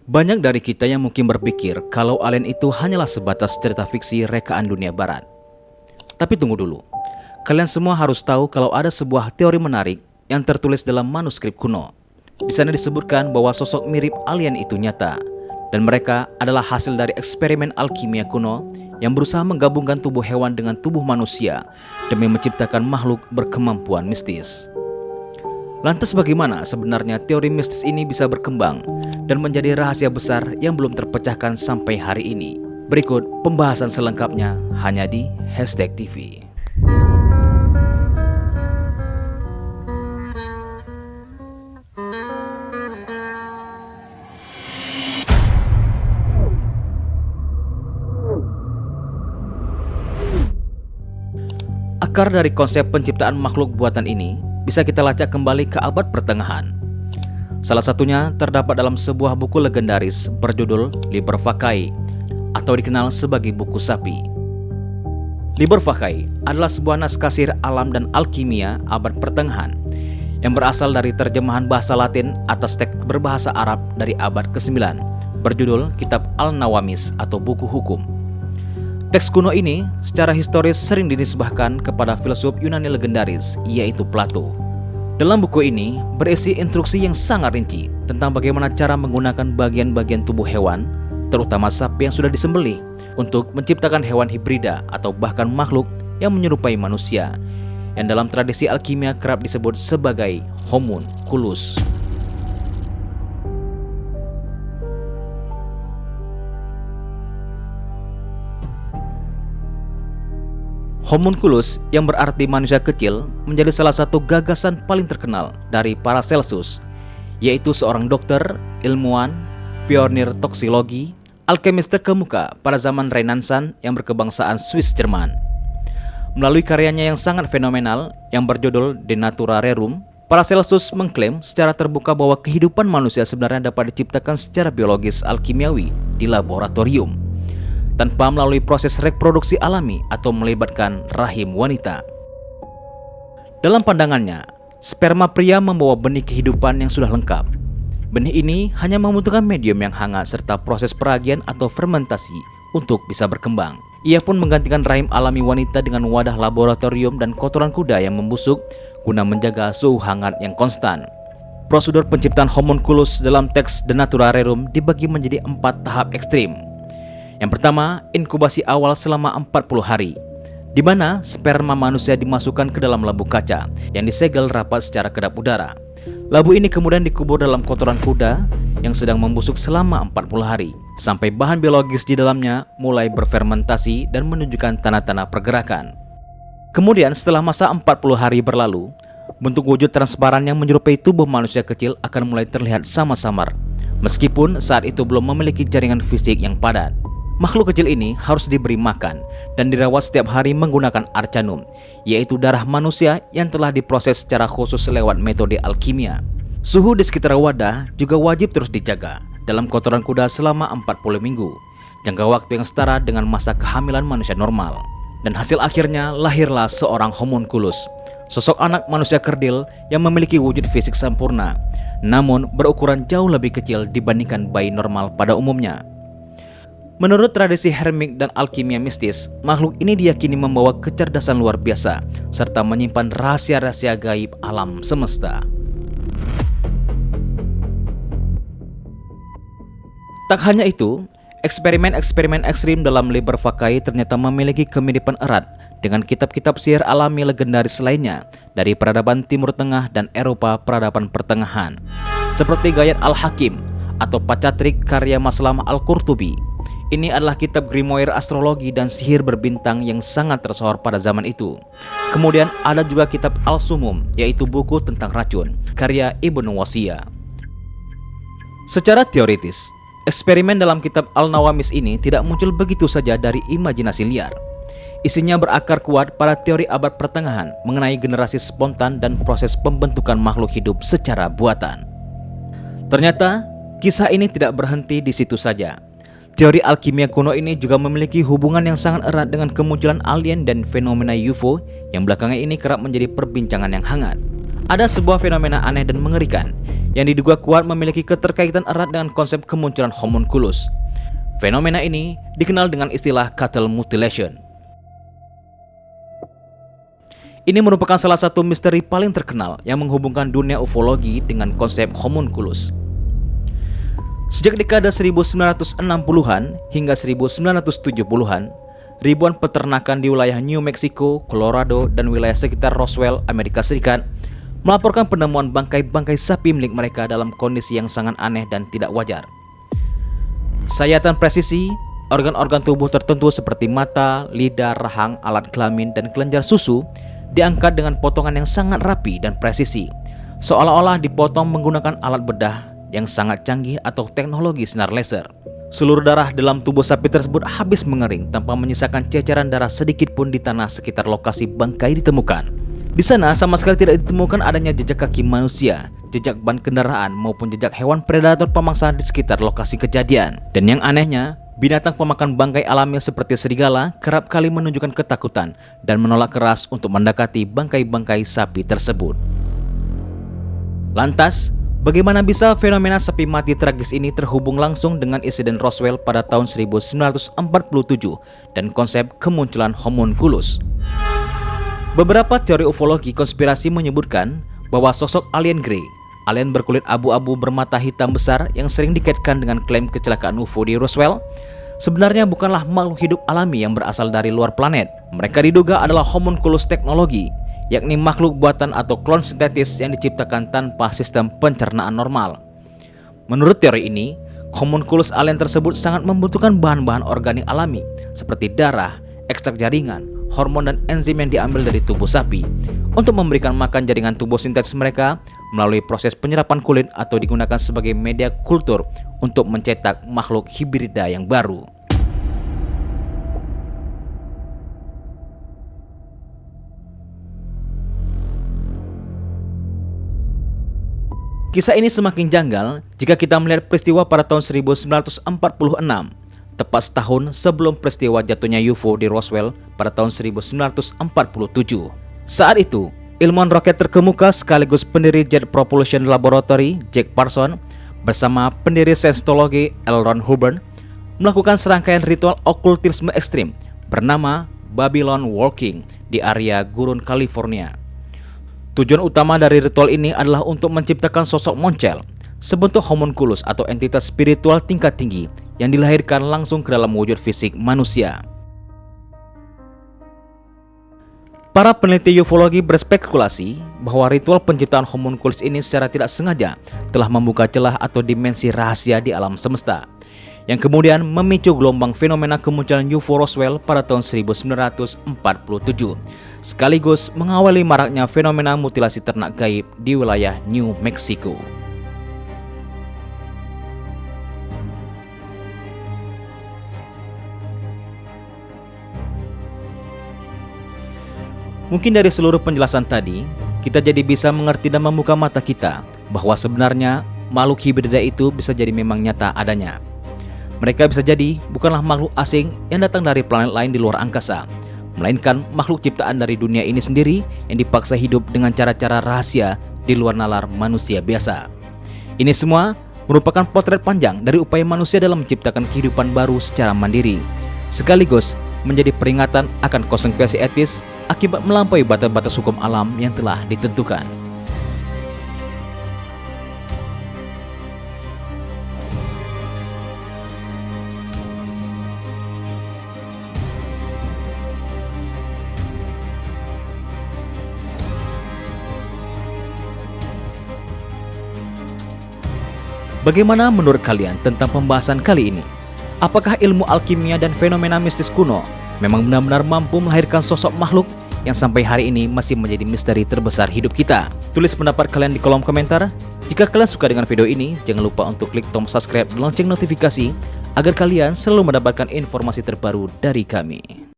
Banyak dari kita yang mungkin berpikir kalau alien itu hanyalah sebatas cerita fiksi rekaan dunia barat. Tapi tunggu dulu. Kalian semua harus tahu kalau ada sebuah teori menarik yang tertulis dalam manuskrip kuno. Di sana disebutkan bahwa sosok mirip alien itu nyata, dan mereka adalah hasil dari eksperimen alkimia kuno yang berusaha menggabungkan tubuh hewan dengan tubuh manusia demi menciptakan makhluk berkemampuan mistis. Lantas bagaimana sebenarnya teori mistis ini bisa berkembang dan menjadi rahasia besar yang belum terpecahkan sampai hari ini? Berikut pembahasan selengkapnya hanya di #TV. Akar dari konsep penciptaan makhluk buatan ini bisa kita lacak kembali ke abad pertengahan. Salah satunya terdapat dalam sebuah buku legendaris berjudul Liber Vaccae atau dikenal sebagai buku sapi. Liber Vaccae adalah sebuah naskah sihir alam dan alkimia abad pertengahan yang berasal dari terjemahan bahasa Latin atas teks berbahasa Arab dari abad ke-9 berjudul Kitab Al-Nawamis atau buku hukum. Teks kuno ini secara historis sering dinisbahkan kepada filsuf Yunani legendaris yaitu Plato. Dalam buku ini berisi instruksi yang sangat rinci tentang bagaimana cara menggunakan bagian-bagian tubuh hewan, terutama sapi yang sudah disembelih, untuk menciptakan hewan hibrida atau bahkan makhluk yang menyerupai manusia, yang dalam tradisi alkimia kerap disebut sebagai homunculus. Homunculus yang berarti manusia kecil menjadi salah satu gagasan paling terkenal dari Paracelsus, yaitu seorang dokter, ilmuwan, pionir toksikologi, alkemis terkemuka pada zaman Renaissance yang berkebangsaan Swiss Jerman. Melalui karyanya yang sangat fenomenal yang berjudul De Natura Rerum, Paracelsus mengklaim secara terbuka bahwa kehidupan manusia sebenarnya dapat diciptakan secara biologis alkimiawi di laboratorium, tanpa melalui proses reproduksi alami atau melibatkan rahim wanita. Dalam pandangannya, sperma pria membawa benih kehidupan yang sudah lengkap. Benih ini hanya membutuhkan medium yang hangat serta proses peragian atau fermentasi untuk bisa berkembang. Ia pun menggantikan rahim alami wanita dengan wadah laboratorium dan kotoran kuda yang membusuk guna menjaga suhu hangat yang konstan. Prosedur penciptaan homunculus dalam teks De Natura Rerum dibagi menjadi 4 tahap ekstrim. Yang pertama, inkubasi awal selama 40 hari, di mana sperma manusia dimasukkan ke dalam labu kaca yang disegel rapat secara kedap udara. Labu ini kemudian dikubur dalam kotoran kuda yang sedang membusuk selama 40 hari, sampai bahan biologis di dalamnya mulai berfermentasi dan menunjukkan tanda-tanda pergerakan. Kemudian setelah masa 40 hari berlalu, bentuk wujud transparan yang menyerupai tubuh manusia kecil akan mulai terlihat samar-samar, meskipun saat itu belum memiliki jaringan fisik yang padat. Makhluk kecil ini harus diberi makan dan dirawat setiap hari menggunakan arcanum, yaitu darah manusia yang telah diproses secara khusus lewat metode alkimia. Suhu di sekitar wadah juga wajib terus dijaga dalam kotoran kuda selama 40 minggu, jangka waktu yang setara dengan masa kehamilan manusia normal. Dan hasil akhirnya lahirlah seorang homunculus, sosok anak manusia kerdil yang memiliki wujud fisik sempurna, namun berukuran jauh lebih kecil dibandingkan bayi normal pada umumnya. Menurut tradisi hermik dan alkimia mistis, makhluk ini diyakini membawa kecerdasan luar biasa serta menyimpan rahasia-rahasia gaib alam semesta. Tak hanya itu, eksperimen-eksperimen ekstrim dalam Liber Vaccae ternyata memiliki kemiripan erat dengan kitab-kitab sihir alami legendaris lainnya dari peradaban Timur Tengah dan Eropa peradaban pertengahan, seperti Gayat Al-Hakim atau Pacatrik karya Maslamah Al-Qurtubi. Ini adalah kitab grimoire astrologi dan sihir berbintang yang sangat tersohor pada zaman itu. Kemudian ada juga kitab Al-Sumum, yaitu buku tentang racun, karya Ibnu Wasiyah. Secara teoritis, eksperimen dalam kitab Al-Nawamis ini tidak muncul begitu saja dari imajinasi liar. Isinya berakar kuat pada teori abad pertengahan mengenai generasi spontan dan proses pembentukan makhluk hidup secara buatan. Ternyata, kisah ini tidak berhenti di situ saja. Teori alkimia kuno ini juga memiliki hubungan yang sangat erat dengan kemunculan alien dan fenomena UFO yang belakangan ini kerap menjadi perbincangan yang hangat. Ada sebuah fenomena aneh dan mengerikan yang diduga kuat memiliki keterkaitan erat dengan konsep kemunculan homunculus. Fenomena ini dikenal dengan istilah cattle mutilation. Ini merupakan salah satu misteri paling terkenal yang menghubungkan dunia ufologi dengan konsep homunculus. Sejak dekade 1960-an hingga 1970-an, ribuan peternakan di wilayah New Mexico, Colorado, dan wilayah sekitar Roswell, Amerika Serikat melaporkan penemuan bangkai-bangkai sapi milik mereka dalam kondisi yang sangat aneh dan tidak wajar. Sayatan presisi, organ-organ tubuh tertentu seperti mata, lidah, rahang, alat kelamin, dan kelenjar susu diangkat dengan potongan yang sangat rapi dan presisi, seolah-olah dipotong menggunakan alat bedah yang sangat canggih atau teknologi sinar laser. Seluruh darah dalam tubuh sapi tersebut habis mengering tanpa menyisakan ceceran darah sedikit pun di tanah sekitar lokasi bangkai ditemukan. Di sana sama sekali tidak ditemukan adanya jejak kaki manusia, jejak ban kendaraan maupun jejak hewan predator pemangsa di sekitar lokasi kejadian. Dan yang anehnya, binatang pemakan bangkai alami seperti serigala kerap kali menunjukkan ketakutan dan menolak keras untuk mendekati bangkai-bangkai sapi tersebut. Lantas, bagaimana bisa fenomena sapi mati tragis ini terhubung langsung dengan insiden Roswell pada tahun 1947 dan konsep kemunculan homunculus? Beberapa teori ufologi konspirasi menyebutkan bahwa sosok alien grey, alien berkulit abu-abu bermata hitam besar yang sering dikaitkan dengan klaim kecelakaan UFO di Roswell, sebenarnya bukanlah makhluk hidup alami yang berasal dari luar planet. Mereka diduga adalah homunculus teknologi, yakni makhluk buatan atau klon sintetis yang diciptakan tanpa sistem pencernaan normal. Menurut teori ini, homunculus alien tersebut sangat membutuhkan bahan-bahan organik alami seperti darah, ekstrak jaringan, hormon, dan enzim yang diambil dari tubuh sapi untuk memberikan makan jaringan tubuh sintetis mereka melalui proses penyerapan kulit atau digunakan sebagai media kultur untuk mencetak makhluk hibrida yang baru. Kisah ini semakin janggal jika kita melihat peristiwa pada tahun 1946, tepat setahun sebelum peristiwa jatuhnya UFO di Roswell pada tahun 1947. Saat itu, ilmuwan roket terkemuka sekaligus pendiri Jet Propulsion Laboratory, Jack Parsons, bersama pendiri Scientology, L. Ron Hubbard, melakukan serangkaian ritual okultisme ekstrim bernama Babylon Walking di area gurun California. Tujuan utama dari ritual ini adalah untuk menciptakan sosok moncel, sebentuk homunculus atau entitas spiritual tingkat tinggi yang dilahirkan langsung ke dalam wujud fisik manusia. Para peneliti ufologi berspekulasi bahwa ritual penciptaan homunculus ini secara tidak sengaja telah membuka celah atau dimensi rahasia di alam semesta, yang kemudian memicu gelombang fenomena kemunculan UFO Roswell pada tahun 1947, sekaligus mengawali maraknya fenomena mutilasi ternak gaib di wilayah New Mexico. Mungkin dari seluruh penjelasan tadi, kita jadi bisa mengerti dan membuka mata kita bahwa sebenarnya makhluk hibrida itu bisa jadi memang nyata adanya. Mereka bisa jadi bukanlah makhluk asing yang datang dari planet lain di luar angkasa, melainkan makhluk ciptaan dari dunia ini sendiri yang dipaksa hidup dengan cara-cara rahasia di luar nalar manusia biasa. Ini semua merupakan potret panjang dari upaya manusia dalam menciptakan kehidupan baru secara mandiri, sekaligus menjadi peringatan akan konsekuensi etis akibat melampaui batas-batas hukum alam yang telah ditentukan. Bagaimana menurut kalian tentang pembahasan kali ini? Apakah ilmu alkimia dan fenomena mistis kuno memang benar-benar mampu melahirkan sosok makhluk yang sampai hari ini masih menjadi misteri terbesar hidup kita? Tulis pendapat kalian di kolom komentar. Jika kalian suka dengan video ini, jangan lupa untuk klik tombol subscribe dan lonceng notifikasi agar kalian selalu mendapatkan informasi terbaru dari kami.